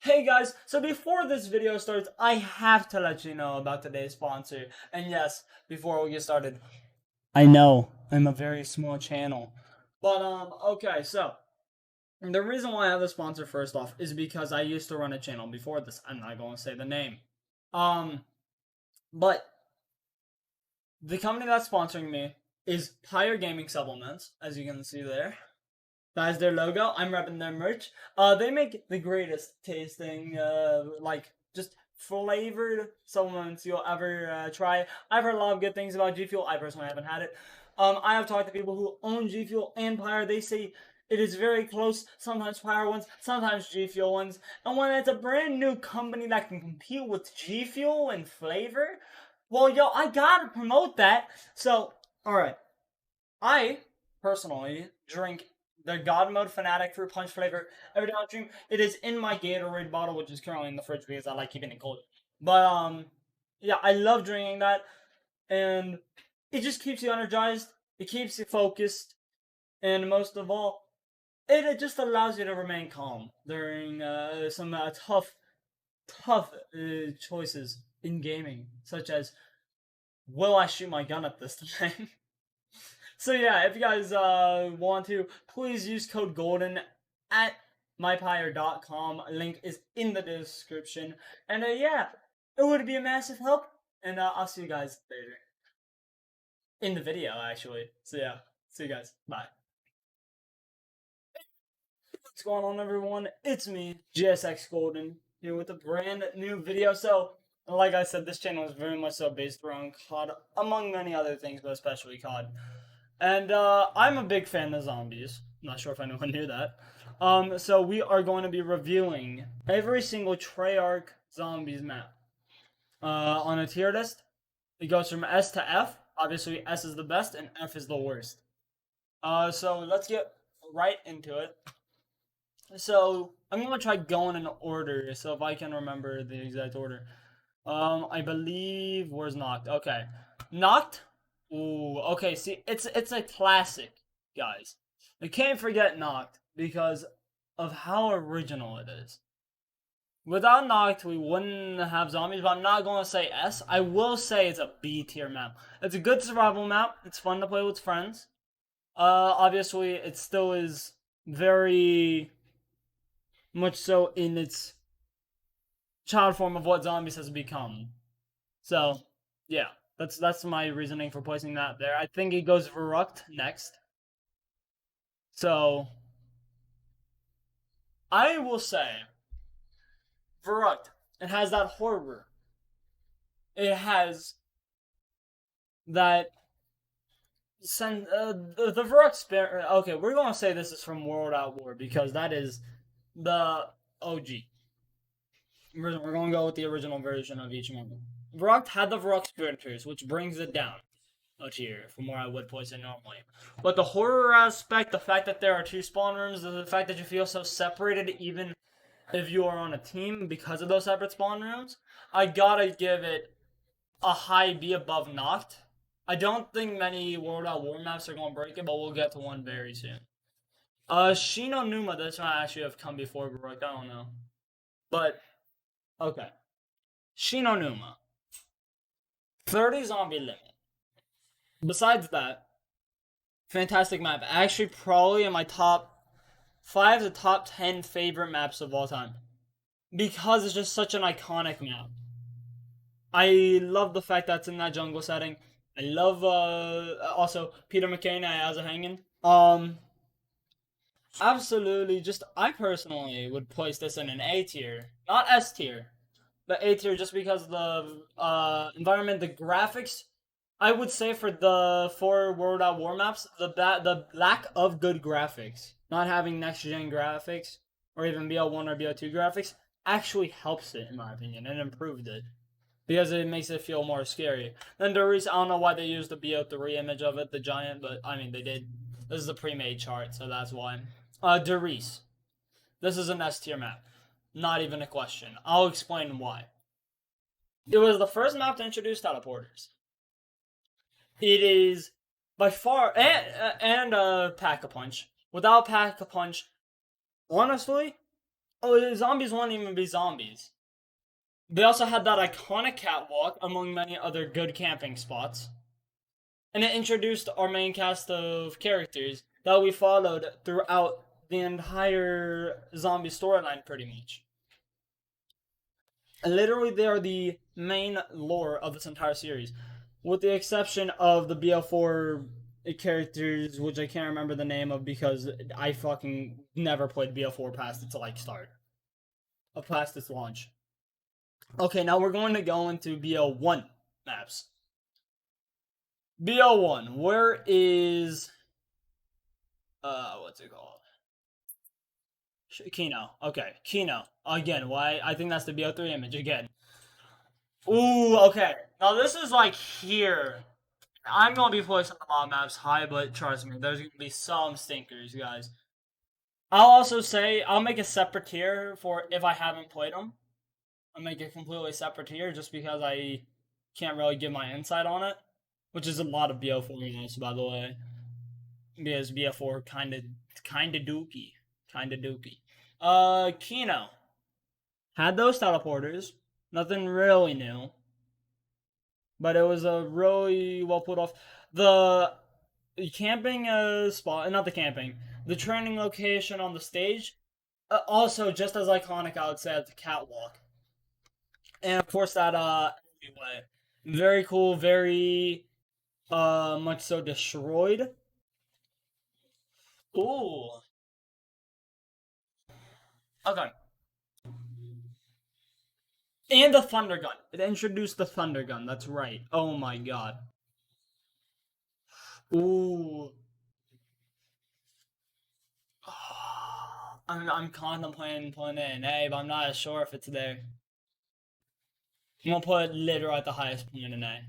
Hey guys, so before this video starts, I have to let you know about today's sponsor. And yes, before we get started, I know I'm a very small channel. But okay, so the reason why I have the sponsor first off is because I used to run a channel before this. I'm not going to say the name. Um but the company that's sponsoring me is Tier Gaming Supplements, as you can see there. That is their logo. I'm repping their merch. They make the greatest tasting, like just flavored supplements you'll ever try. I've heard a lot of good things about G Fuel. I personally haven't had it. I have talked to people who own G Fuel and Pyre. They say it is very close. Sometimes Pyre ones, sometimes G Fuel ones. And when it's a brand new company that can compete with G Fuel and flavor, well, yo, I gotta promote that. So, all right, I personally drink the God Mode Fanatic Fruit Punch flavor every time I stream. It is in my Gatorade bottle, which is currently in the fridge because I like keeping it cold. But yeah, I love drinking that, and it just keeps you energized. It keeps you focused, and most of all, it just allows you to remain calm during some tough choices in gaming, such as will I shoot my gun at this time? So yeah, if you guys want to, please use code GOLDEN at mypire.com. Link is in the description. And yeah, it would be a massive help. And I'll see you guys later. In the video, actually. So yeah, see you guys. Bye. What's going on, everyone? It's me, GSX Golden, here with a brand new video. So, like I said, this channel is very much so based around COD, among many other things, but especially COD. And I'm a big fan of zombies. Not sure if anyone knew that. So we are going to be reviewing every single Treyarch zombies map on a tier list. It goes from S to F. Obviously, S is the best and F is the worst. So let's get right into it. So I'm gonna try going in order. So if I can remember the exact order. I believe where's Knocked? Okay, Knocked. Ooh, okay. See, it's a classic, guys. I can't forget Knocked because of how original it is. Without Knocked, we wouldn't have zombies, but I'm not going to say S. I will say it's a B tier map. It's a good survival map. It's fun to play with friends. Obviously, it still is very much so in its child form of what zombies has become. So, yeah, that's my reasoning for placing that there. I think it goes Verrucht next. So, I will say Verrucht. It has that horror. It has that the Verrucht spare. Okay, we're gonna say this is from World at War because that is the OG. We're gonna go with the original version of each one. Verrucht had the Verrucht Spiriters, which brings it down a tier from where I would place it normally. But the horror aspect, the fact that there are two spawn rooms, the fact that you feel so separated even if you are on a team because of those separate spawn rooms, I gotta give it a high B above Knocked. I don't think many World at War maps are gonna break it, but we'll get to one very soon. Shino Numa, this might actually have come before Baroque, I don't know. But, okay. Shino Numa. 30 zombie limit. Besides that, fantastic map. Actually, probably in my top 5 to top 10 favorite maps of all time. Because it's just such an iconic map. I love the fact that it's in that jungle setting. I love also Peter McKay as a hanging. Absolutely. Just I personally would place this in an A tier, not S tier, but A tier just because the environment, the graphics. I would say for the 4 World at War maps, the lack of good graphics, not having next gen graphics or even BL1 or BL2 graphics, actually helps it in my opinion and improved it because it makes it feel more scary. Then Doris, I don't know why they used the BO3 image of it, the giant, but I mean they did. This is a pre-made chart, so that's why. Doris, this is an S tier map, not even a question. I'll explain why. It was the first map to introduce teleporters. It is by far and Pack a Punch. Without Pack a Punch, honestly, Oh, the zombies won't even be zombies. They also had that iconic catwalk among many other good camping spots. And it introduced our main cast of characters that we followed throughout the entire zombie storyline, pretty much. And literally, they are the main lore of this entire series, with the exception of the BL4 characters, which I can't remember the name of because I fucking never played BL4 past its like start, past its launch. Okay, now we're going to go into BL1 maps. BL1, where is what's it called? Kino. Okay, Kino. Again, why? I think that's the BO3 image again. Ooh, okay. Now this is like here. I'm gonna be placing the mob maps high, but trust me, there's gonna be some stinkers, guys. I'll also say I'll make a separate tier for if I haven't played them. I'll make a completely separate tier just because I can't really give my insight on it, which is a lot of BO4 maps, by the way. Because BO4 kinda dookie, kinda dookie. Kino had those teleporters. Nothing really new, but it was a really well put off. The camping spot, not the camping, the training location on the stage, also just as iconic, I would say, as the catwalk. And of course that anyway, very cool, very much so destroyed. Ooh, okay. And the thunder gun. It introduced the thunder gun. That's right. Oh my god. Ooh. I'm contemplating putting it in A, but I'm not as sure if it's there. I'm gonna put it literally at the highest point in A.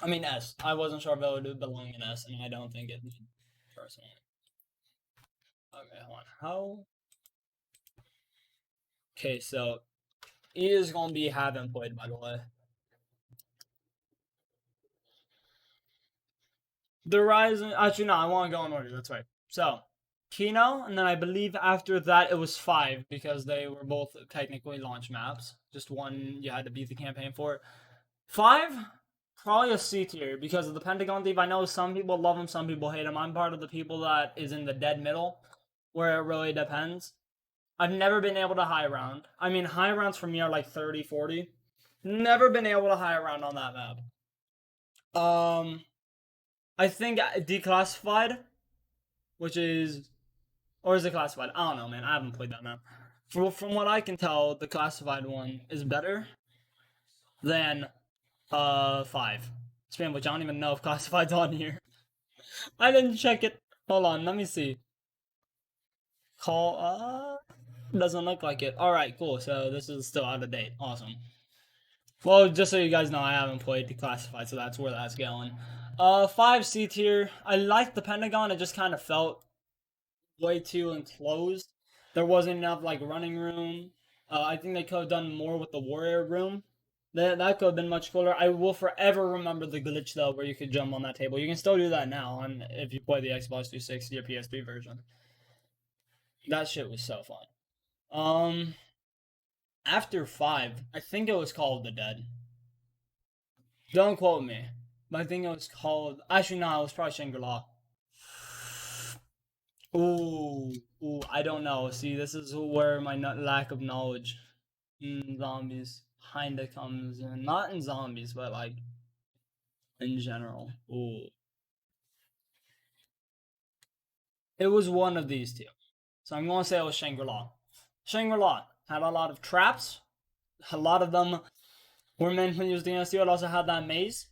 I mean S. I wasn't sure if it would belong in S, and I don't think it would, personally. Okay, hold on. How? Okay, so E is gonna be haven't played, by the way. The Rising. Actually, no, I want to go in order. That's right. So, Kino, and then I believe after that it was 5 because they were both technically launch maps. Just one you had to beat the campaign for. 5, probably a C tier because of the Pentagon Thief. I know some people love him, some people hate him. I'm part of the people that is in the dead middle, where it really depends. I've never been able to high round. I mean, high rounds for me are like 30, 40. Never been able to high round on that map. I think Declassified, which is, or is it Classified? I don't know, man. I haven't played that map. From what I can tell, the Classified one is better than 5. Spam, which I don't even know if Classified's on here. I didn't check it. Hold on, let me see. Call doesn't look like it. Alright, cool. So this is still out of date. Awesome. Well, just so you guys know, I haven't played Declassified, so that's where that's going. 5 C tier. I liked the Pentagon, it just kind of felt way too enclosed. There wasn't enough like running room. I think they could have done more with the warrior room. That could have been much cooler. I will forever remember the glitch though, where you could jump on that table. You can still do that now, on if you play the Xbox 360 or PS3 version. That shit was so fun. After 5, I think it was Call of the Dead. Don't quote me, but I think it was called. Actually, no, it was probably Shangri-La. Ooh, I don't know. See, this is where my lack of knowledge in zombies kinda comes in. Not in zombies, but like in general. Ooh. It was one of these two. So I'm gonna say it was Shangri-La. Shangri-La had a lot of traps. A lot of them were meant to use the NSU. It also had that maze.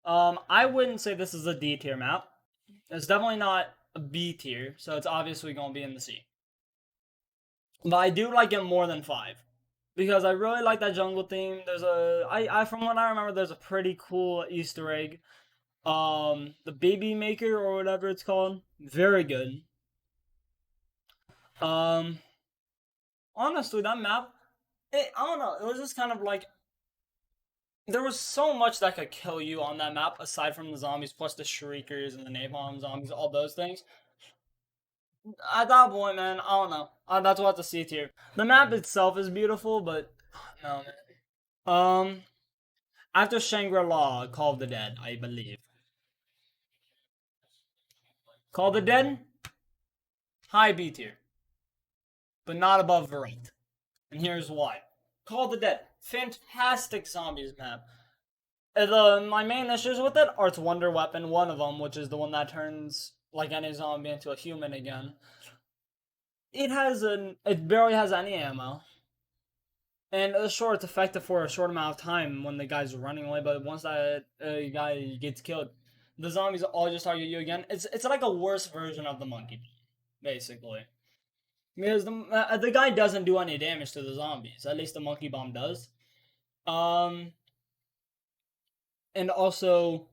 I wouldn't say this is a D tier map. It's definitely not a B tier, so it's obviously gonna be in the C. But I do like it more than 5 because I really like that jungle theme. There's I from what I remember, there's a pretty cool Easter egg. The baby maker or whatever it's called, very good. Um, Honestly, that map, I don't know, it was just kind of like there was so much that could kill you on that map aside from the zombies, plus the shriekers and the napalm zombies, all those things. at that point, man, I don't know. That's what the C tier. The map itself is beautiful, but no, man. After Shangri-La, Call of the Dead, I believe. Call of the Dead, high B tier, but not above Verite. And here's why. Call of the Dead, fantastic zombies map. My main issues with it are its wonder weapon, one of them, which is the one that turns like any zombie into a human again. It barely has any ammo. And sure, it's effective for a short amount of time when the guy's running away, but once that guy gets killed, the zombies all just target you again. It's like a worse version of the monkey, basically. Because the guy doesn't do any damage to the zombies. At least the monkey bomb does. Um, and also,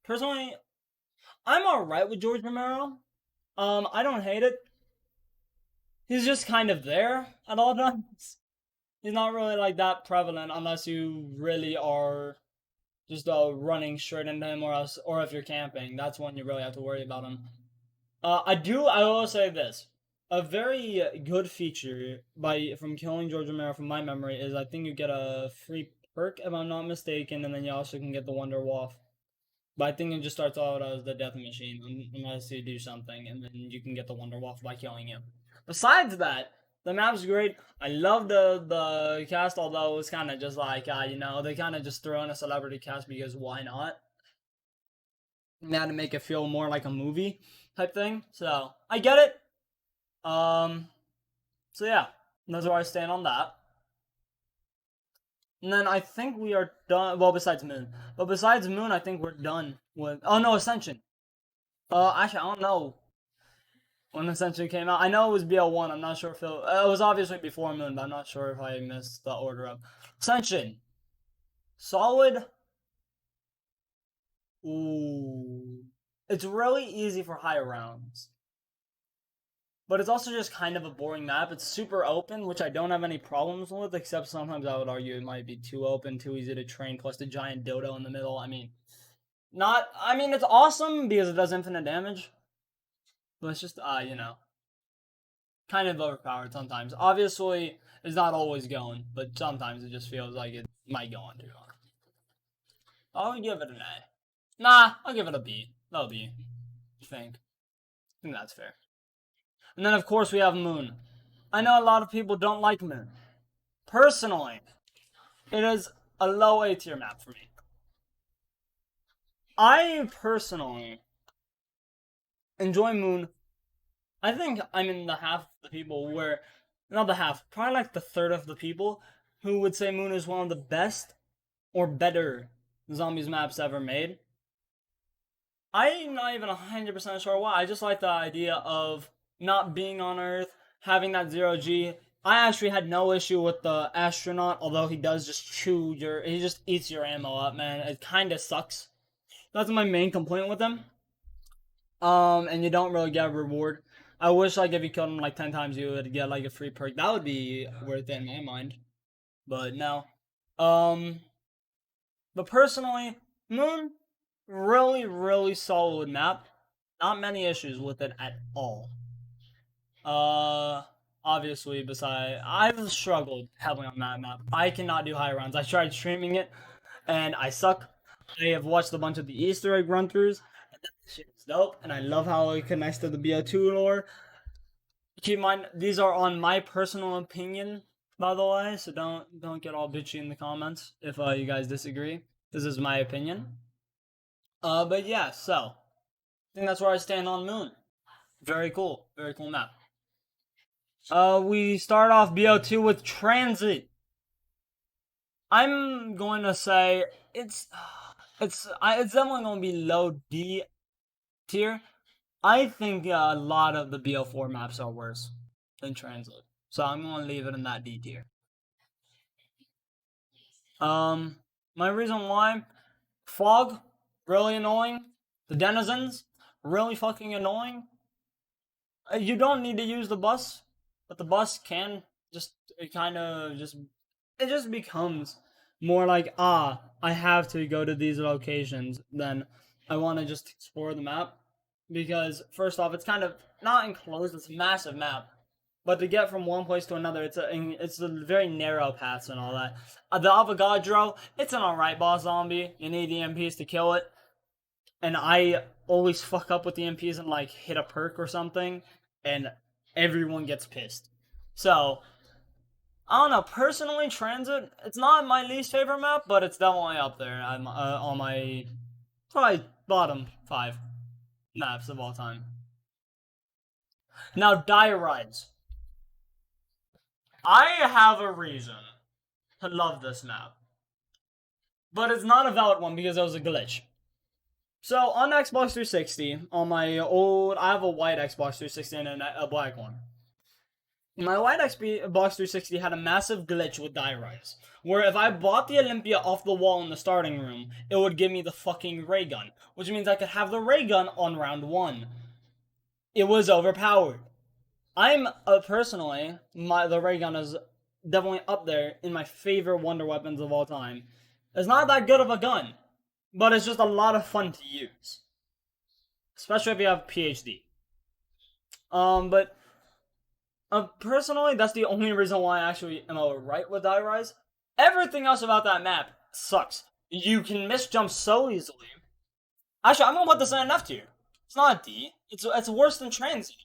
personally, I'm alright with George Romero. I don't hate it. He's just kind of there at all times. He's not really like that prevalent unless you really are just running straight into him, or if you're camping. That's when you really have to worry about him. I will say this. A very good feature from killing George Romero from my memory is I think you get a free perk if I'm not mistaken, and then you also can get the Wonder Waff. But I think it just starts out as the death machine unless you do something, and then you can get the Wonder Waff by killing him. Besides that, the map's great. I love the cast, although it's kind of just like they kind of just throw in a celebrity cast because why not? Now to make it feel more like a movie type thing. So I get it. So yeah, that's where I stand on that. And then I think we are done. Well, besides Moon, but besides Moon, I think we're done with. Oh no, Ascension. Actually, I don't know when Ascension came out. I know it was BL1. I'm not sure if it was obviously before Moon, but I'm not sure if I missed the order of Ascension. Solid. Ooh, it's really easy for higher rounds. But it's also just kind of a boring map. It's super open, which I don't have any problems with, except sometimes I would argue it might be too open, too easy to train, plus the giant dodo in the middle. It's awesome because it does infinite damage, but it's just, kind of overpowered sometimes. Obviously, it's not always going, but sometimes it just feels like it might go on too long. I'll give it an A. Nah, I'll give it a B. That'll be, I think. I think that's fair. And then, of course, we have Moon. I know a lot of people don't like Moon. Personally, it is a low A tier map for me. I personally enjoy Moon. I think I'm in the half of the people where, not the half, probably like the third of the people who would say Moon is one of the best or better zombies maps ever made. I'm not even 100% sure why. I just like the idea of not being on Earth, having that 0G. I actually had no issue with the astronaut, although he does just he just eats your ammo up, man. It kind of sucks. That's my main complaint with him. And you don't really get a reward. I wish like if you killed him like 10 times, you would get like a free perk. That would be worth it in my mind. But no. Um, but personally, Moon, really, really solid map. Not many issues with it at all. Uh, Obviously, I've struggled heavily on that map. I cannot do high rounds. I tried streaming it, and I suck. I have watched a bunch of the Easter egg run throughs, and that shit is dope. And I love how it connects to the BO2 lore. Keep in mind, these are on my personal opinion, by the way, so don't get all bitchy in the comments if you guys disagree. This is my opinion. But yeah, so I think that's where I stand on Moon. Very cool map. We start off BO2 with Transit. I'm going to say it's definitely going to be low D tier. I think a lot of the BO4 maps are worse than Transit, so I'm going to leave it in that D tier. My reason why: fog, really annoying. The denizens, really fucking annoying. You don't need to use the bus, but the bus can it just becomes more like I have to go to these locations than I want to just explore the map. because first off, it's kind of not enclosed; it's a massive map. But to get from one place to another, it's a very narrow path and all that. The Avogadro, it's an alright boss zombie. You need the MPs to kill it, and I always fuck up with the MPs and like hit a perk or something, and everyone gets pissed. So I don't know. Personally, Transit, it's not my least favorite map, but it's definitely up there. I'm on my probably bottom 5 maps of all time. Now, Diorides. I have a reason to love this map, but it's not a valid one because it was a glitch. So on Xbox 360, on my old, I have a white Xbox 360 and a black one. My white Xbox 360 had a massive glitch with die rise, where if I bought the Olympia off the wall in the starting room, it would give me the fucking ray gun, which means I could have the ray gun on round 1. It was overpowered. I'm personally, the ray gun is definitely up there in my favorite wonder weapons of all time. It's not that good of a gun, but it's just a lot of fun to use, especially if you have PhD. But personally, that's the only reason why I actually am alright with Die Rise. Everything else about that map sucks. You can miss jump so easily. Actually, I'm gonna put this in an F tier. It's not a D. It's worse than Transient.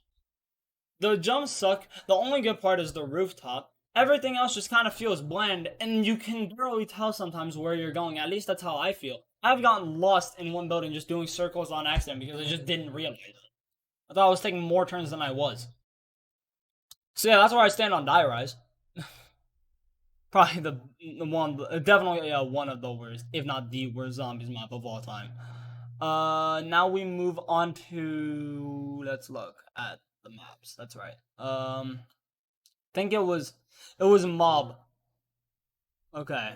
The jumps suck. The only good part is the rooftop. Everything else just kind of feels bland, and you can barely tell sometimes where you're going. At least that's how I feel. I've gotten lost in one building just doing circles on accident because I just didn't realize it. I thought I was taking more turns than I was. So yeah, that's where I stand on Die Rise. Probably the one, definitely one of the worst, if not the worst zombies map of all time. Now we move on to, let's look at the maps. That's right. I think it was Mob. Okay.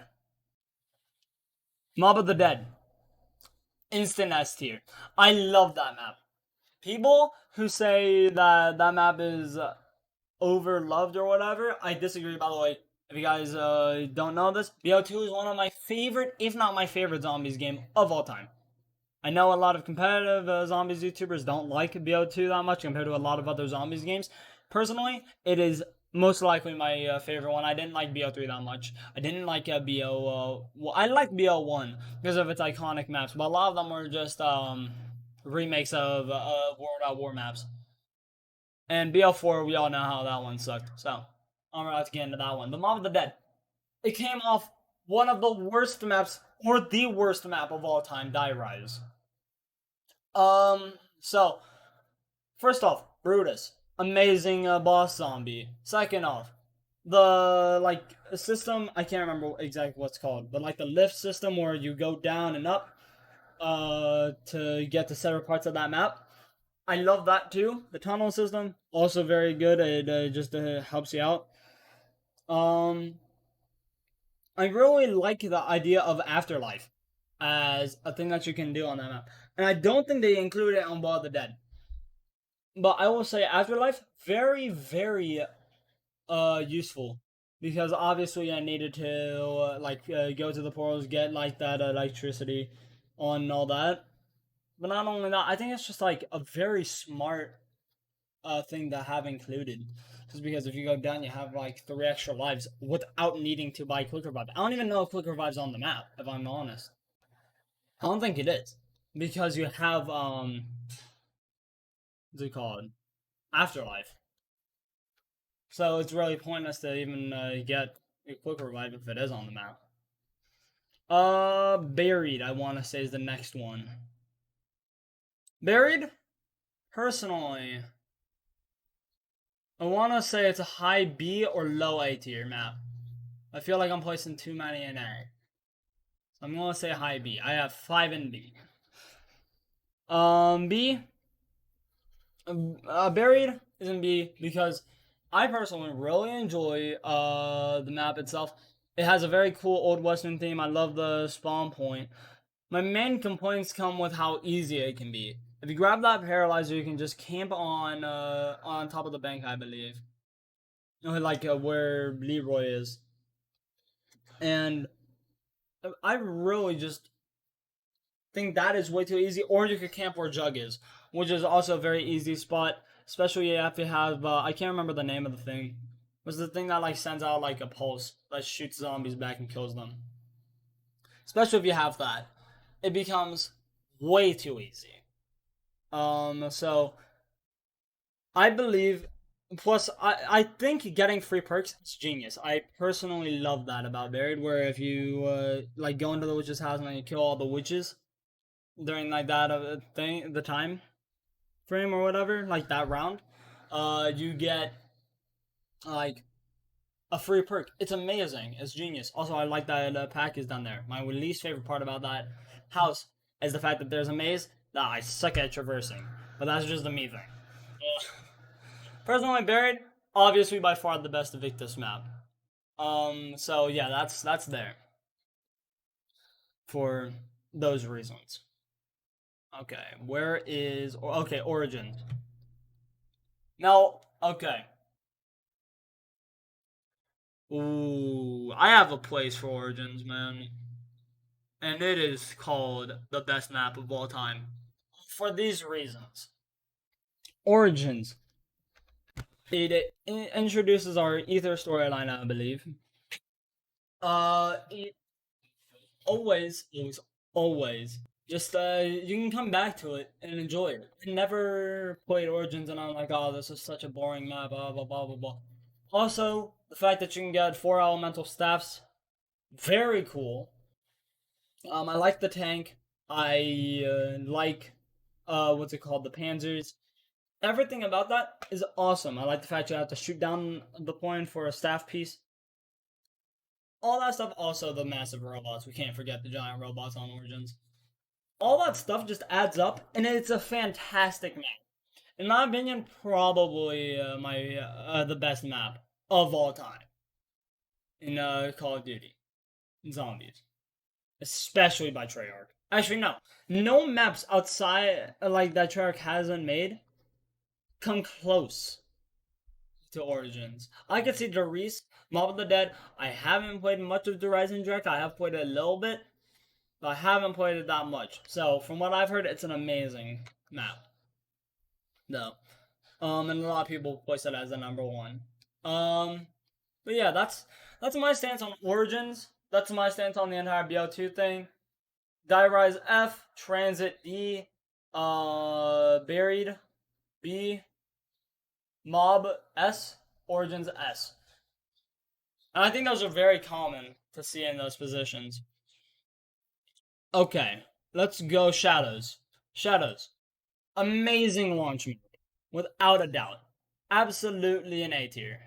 Mob of the Dead. Instant S tier. I love that map. People who say that that map is overloved or whatever, I disagree. By the way, if you guys don't know this, BO2 is one of my favorite, if not my favorite, zombies game of all time. I know a lot of competitive zombies YouTubers don't like BO2 that much compared to a lot of other zombies games. Personally, it is most likely my favorite one. I didn't like BO3 that much. I didn't like BO. Well, I like BO1 because of its iconic maps, but a lot of them were just remakes of World at War maps. And BO4, we all know how that one sucked. So I'm about to get into that one. The Mob of the Dead. It came off one of the worst maps, or the worst map of all time, Die Rise. So first off, Brutus, amazing boss zombie. Second off, the like system, I can't remember exactly what's called, but like the lift system where you go down and up to get to several parts of that map. I love that too. The tunnel system also very good. It just helps you out. Um, I really like the idea of afterlife as a thing that you can do on that map, and I don't think they include it on Ball of the Dead. But I will say afterlife very very useful because obviously I needed to go to the portals, get like that electricity on and all that. But not only that, I think it's just like a very smart thing to have included. Just because if you go down, you have like 3 extra lives without needing to buy quick revive. I don't even know if quick revive's on the map, if I'm honest. I don't think it is because you have what's it called? Afterlife. So it's really pointless to even get a quick revive if it is on the map. Buried, I want to say, is the next one. Buried, personally, I want to say it's a high B or low A tier map. I feel like I'm placing too many in A. So I'm going to say high B. I have 5 in B. B, Buried is in B because I personally really enjoy the map itself. It has a very cool old western theme. I love the spawn point. My main complaints come with how easy it can be. If you grab that paralyzer, you can just camp on top of the bank, I believe, like where Leroy is. And I really just think that is way too easy. Or you could camp where Jug is, which is also a very easy spot, especially if you have I can't remember the name of the thing. Was the thing that like sends out like a pulse that shoots zombies back and kills them. Especially if you have that, it becomes way too easy. So I believe. Plus, I think getting free perks is genius. I personally love that about Buried, where if you like go into the witch's house and then you kill all the witches during like that thing, the time frame or whatever, like that round, you get like a free perk. It's amazing. It's genius. Also, I like that the pack is done there. My least favorite part about that house is the fact that there's a maze that I suck at traversing, but that's just a me thing. Personally, Buried, obviously by far the best Victus map. So yeah, that's there for those reasons. Okay, where is okay Origins? Now, okay. Ooh, I have a place for Origins, man, and it is called the best map of all time. For these reasons, Origins. It introduces our Ether storyline, I believe. It always. Just you can come back to it and enjoy it. I never played Origins and I'm like, oh, this is such a boring map, blah blah blah blah blah. Also, the fact that you can get 4 elemental staffs, very cool. I like the tank. I like what's it called, the Panzers. Everything about that is awesome. I like the fact you have to shoot down the point for a staff piece. All that stuff. Also, the massive robots. We can't forget the giant robots on Origins. All that stuff just adds up, and it's a fantastic map. In my opinion, probably my the best map of all time in Call of Duty Zombies, especially by Treyarch. Actually, no maps outside like that Treyarch hasn't made come close to Origins. I could see the Reese, Mob of the Dead. I haven't played much of the Rising Direct. I have played it a little bit, but I haven't played it that much. So from what I've heard, it's an amazing map. No. And a lot of people place it as the number one. But yeah, that's my stance on Origins. That's my stance on the entire BO2 thing. Die Rise F, Transit D, Buried B, Mob S, Origins S. And I think those are very common to see in those positions. Okay, let's go Shadows. Shadows. Amazing launch mode. Without a doubt. Absolutely an A tier.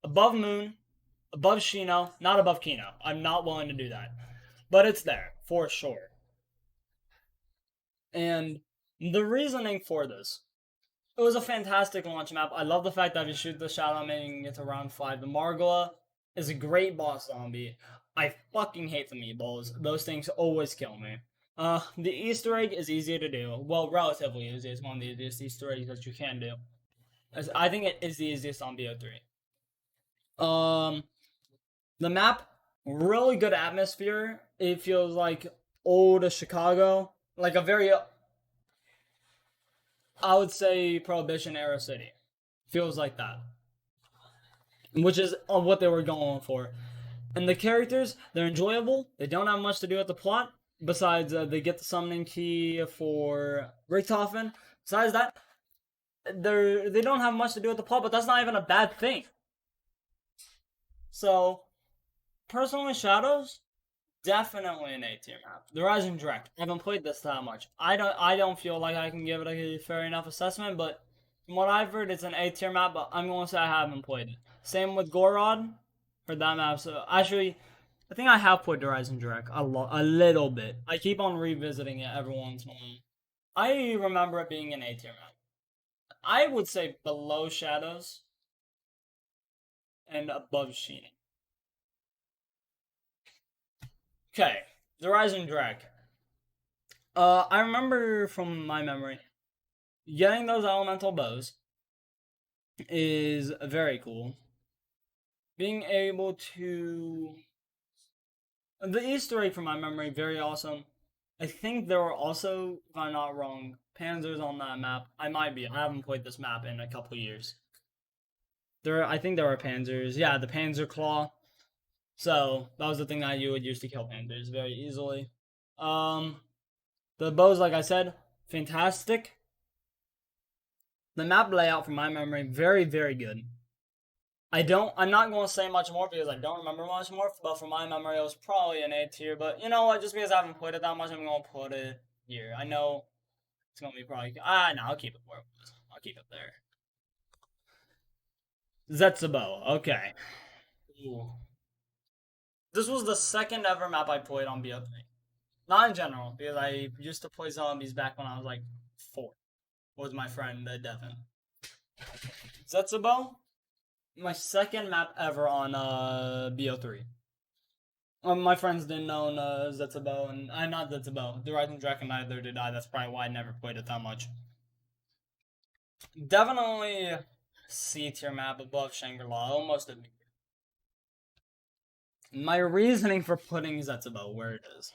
Above Moon, above Shino, not above Kino. I'm not willing to do that. But it's there, for sure. And the reasoning for this, it was a fantastic launch map. I love the fact that if you shoot the Shadow Man, it's around 5. The Margola is a great boss zombie. I fucking hate the meatballs. Those things always kill me. The Easter egg is easy to do. Well, relatively easy. It's one of the easiest Easter eggs that you can do. I think it is the easiest on BO3. Um, the map, really good atmosphere. It feels like old Chicago, like a very, I would say, Prohibition era city. Feels like that, which is what they were going for. And the characters, they're enjoyable. They don't have much to do with the plot. Besides, they get the summoning key for Richthofen. Besides that, they don't have much to do with the plot, but that's not even a bad thing. So, personally, Shadows, definitely an A tier map. The Rising Direct. I haven't played this that much. I don't feel like I can give it a fair enough assessment, but from what I've heard, it's an A tier map. But I'm gonna say I haven't played it. Same with Gorod for that map. So actually, I think I have played the Rising Direct a little bit. I keep on revisiting it every once in a while. I remember it being an A tier map. I would say below Shadows and above Sheening. Okay, the Rising Drag. I remember from my memory, getting those elemental bows is very cool. Being able to. The Easter egg from my memory, very awesome. I think there were also, if I'm not wrong, panzers on that map. I might be. I haven't played this map in a couple years. I think there were panzers. Yeah, the panzer claw. So that was the thing that you would use to kill panzers very easily. The bows, like I said, fantastic. The map layout, from my memory, very, very good. I'm not going to say much more because I don't remember much more, but from my memory, it was probably an A tier. But you know what? Just because I haven't played it that much, I'm going to put it here. I know it's going to be probably. No, I'll keep it where it was. I'll keep it there. Zetsubo. Okay. Ooh. This was the second ever map I played on BO3. Not in general, because I used to play zombies back when I was like 4. With my friend Devin. Zetsubo, my second map ever on BO3. My friends didn't know Zetsubo, and I'm not Zetsubo. The Rising Dragon neither did I. That's probably why I never played it that much. Definitely C tier map above Shangri-La, almost immediately. My reasoning for putting Zetsubo where it is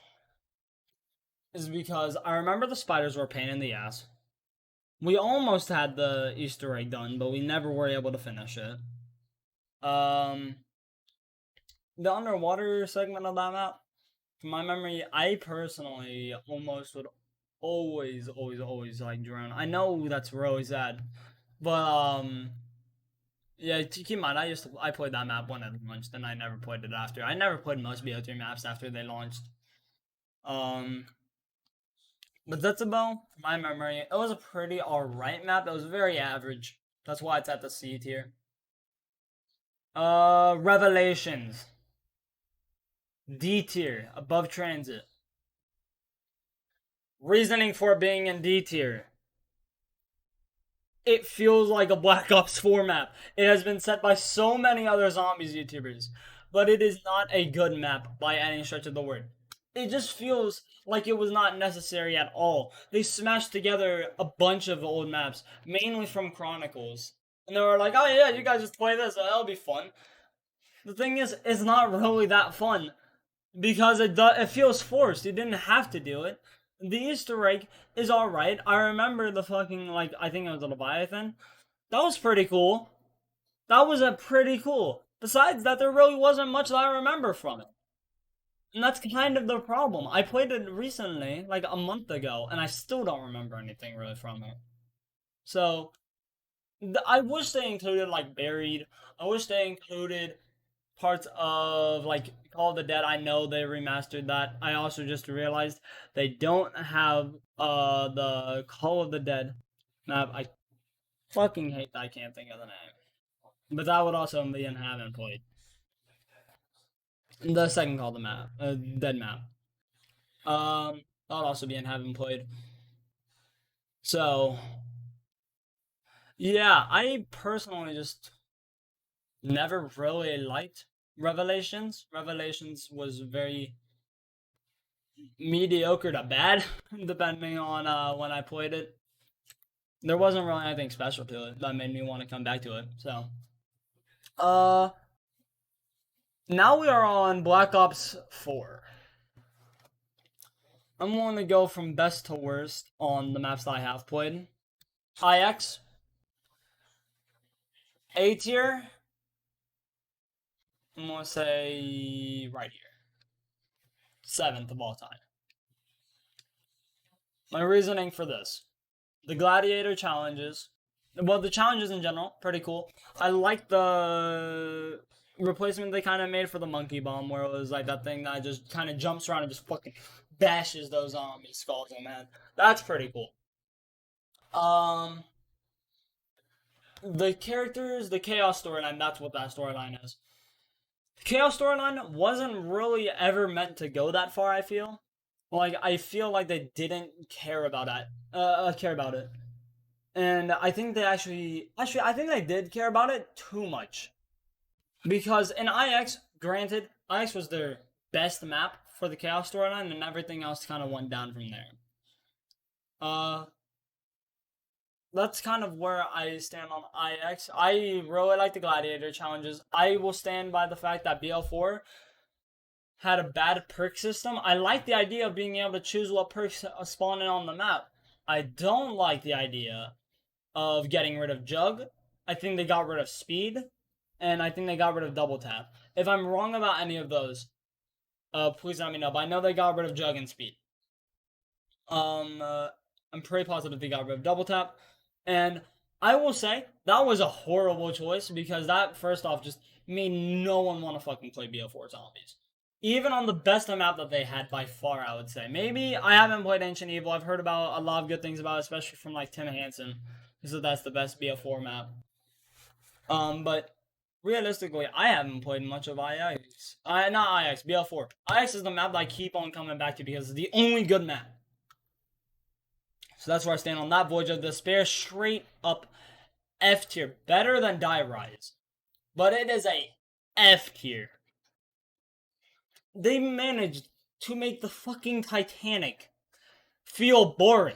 because I remember the spiders were a pain in the ass. We almost had the Easter egg done, but we never were able to finish it. The underwater segment of that map, from my memory, I personally almost would always like drown. I know that's really sad, but yeah, keep in mind, I played that map when it launched, and I never played it after. I never played most BO3 maps after they launched. But Zetsubo, from my memory, it was a pretty alright map. It was very average. That's why it's at the C tier. Revelations. D tier, above Transit. Reasoning for being in D tier. It feels like a Black Ops 4 map. It has been set by so many other zombies YouTubers, but it is not a good map by any stretch of the word. It just feels like it was not necessary at all. They smashed together a bunch of old maps, mainly from Chronicles. And they were like, oh yeah, you guys just play this, that'll be fun. The thing is, it's not really that fun. Because it feels forced. You didn't have to do it. The Easter egg is alright. I remember the fucking, like, I think it was a Leviathan. That was pretty cool. That was pretty cool. Besides that, there really wasn't much that I remember from it. And that's kind of the problem. I played it recently, like a month ago, and I still don't remember anything really from it. So, I wish they included, like, Buried. I wish they included parts of like Call of the Dead. I know they remastered that. I also just realized they don't have the Call of the Dead map. I fucking hate that I can't think of the name. But that would also be in haven't played. The second Call of the map, Dead map. That would also be in haven't played. So yeah, I personally just never really liked Revelations. Revelations was very mediocre to bad, depending on when I played it. There wasn't really anything special to it that made me want to come back to it. So, now we are on Black Ops 4. I'm going to go from best to worst on the maps that I have played. IX, A tier. I'm going to say right here. 7th of all time. My reasoning for this: the gladiator challenges, well, the challenges in general, pretty cool. I like the replacement they kind of made for the monkey bomb, where it was like that thing that just kind of jumps around and just fucking bashes those skulls in, man. That's pretty cool. The characters, the chaos storyline, that's what that storyline is. The chaos storyline wasn't really ever meant to go that far, I feel. Like, I feel like they didn't care about it. And I think they actually, I think they did care about it too much. Because in IX, granted, IX was their best map for the Chaos storyline, and everything else kind of went down from there. That's kind of where I stand on IX. I really like the Gladiator challenges. I will stand by the fact that BL4 had a bad perk system. I like the idea of being able to choose what perks spawn in on the map. I don't like the idea of getting rid of Jug. I think they got rid of Speed, and I think they got rid of Double Tap. If I'm wrong about any of those, please let me know. But I know they got rid of Jug and Speed. I'm pretty positive they got rid of Double Tap, and I will say that was a horrible choice because that first off just made no one want to fucking play BO4 Zombies. Even on the best map that they had by far, I would say. Maybe I haven't played Ancient Evil. I've heard about a lot of good things about it, especially from like Tim Hansen. He said that's the best BO4 map. But realistically, I haven't played much of IX. Not IX, BL4. IX is the map that I keep on coming back to because it's the only good map. So that's where I stand on that. Voyage of Despair, straight up F tier. Better than Die Rise. But it is a F tier. They managed to make the fucking Titanic feel boring.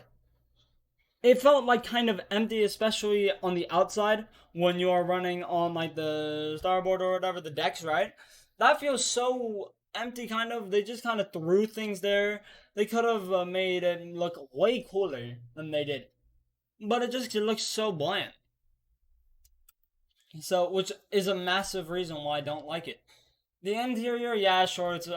It felt like kind of empty, especially on the outside when you are running on like the starboard or whatever, the decks, right? That feels so empty, kind of. They just kind of threw things there. They could have made it look way cooler than they did, but it looks so bland. So, which is a massive reason why I don't like it. The interior, yeah, sure, it's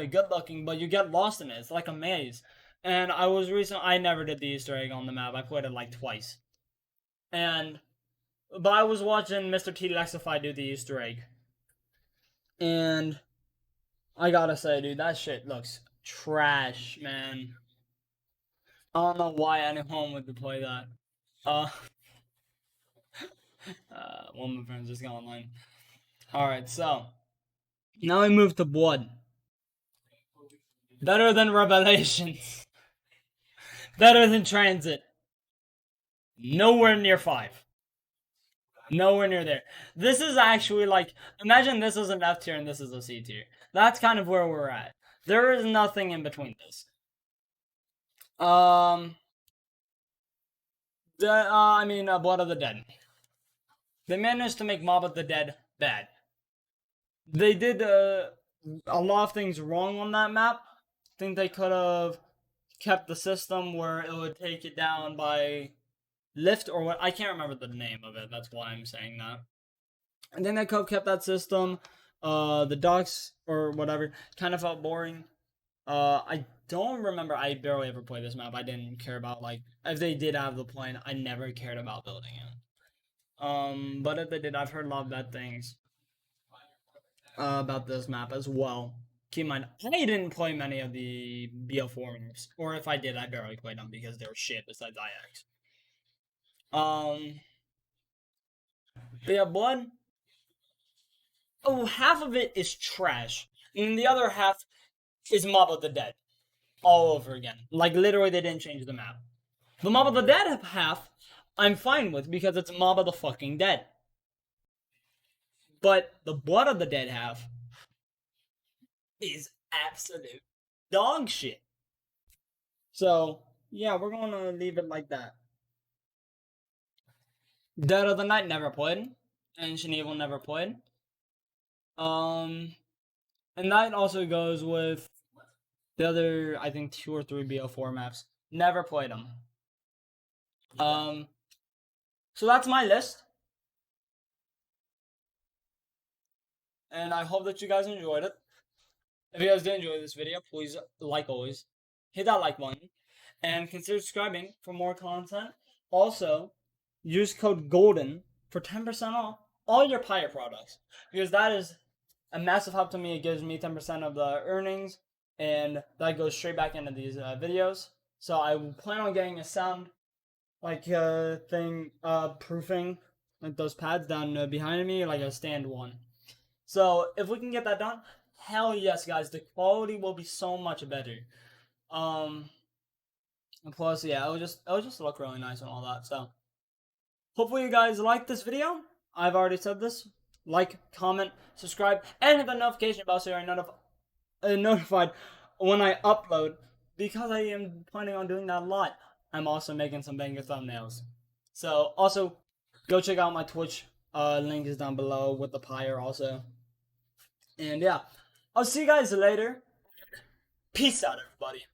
good looking, but you get lost in it. It's like a maze. And I never did the Easter egg on the map. I played it like twice. But I was watching Mr. T Lexify do the Easter egg. And I gotta say, dude, that shit looks trash, man. I don't know why anyone would play that. One of my friends just got online. Alright, so. Now we move to Blood. Better than Revelations. Better than Transit. Nowhere near 5. Nowhere near there. This is actually like, imagine this is an F tier and this is a C tier. That's kind of where we're at. There is nothing in between this. Blood of the Dead. They managed to make Mob of the Dead bad. They did a lot of things wrong on that map. I think they could have kept the system where it would take it down by lift or what. I can't remember the name of it. That's why I'm saying that. And then they could have kept that system. The docks or whatever kind of felt boring. I don't remember. I barely ever played this map. I didn't care about like if they did have the plane. I never cared about building it. But if they did, I've heard a lot of bad things about this map as well. Keep in mind, I didn't play many of the BO4 maps, or if I did, I barely played them because they were shit besides IX. But yeah, Blood. Oh, half of it is trash, and the other half is Mob of the Dead, all over again. Like literally, they didn't change the map. The Mob of the Dead half, I'm fine with because it's Mob of the fucking Dead. But the Blood of the Dead half is absolute dog shit. So, yeah, we're gonna leave it like that. Dead of the Night never played. Ancient Evil never played. And that also goes with the other, I think, 2 or 3 BO4 maps. Never played them. So that's my list. And I hope that you guys enjoyed it. If you guys did enjoy this video, please, like always, hit that like button. And consider subscribing for more content. Also, use code GOLDEN for 10% off all your Pyre products. Because that is a massive help to me. It gives me 10% of the earnings. And that goes straight back into these videos. So I plan on getting a sound proofing like those pads down behind me, like a stand one. So if we can get that done, hell yes, guys, the quality will be so much better. And plus, yeah, it'll just look really nice and all that. So hopefully you guys like this video. I've already said this. Like, comment, subscribe, and hit the notification bell so you're notified when I upload. Because I am planning on doing that a lot. I'm also making some banger thumbnails. So also go check out my Twitch. Link is down below with the Pyre also. And yeah, I'll see you guys later. Peace out, everybody.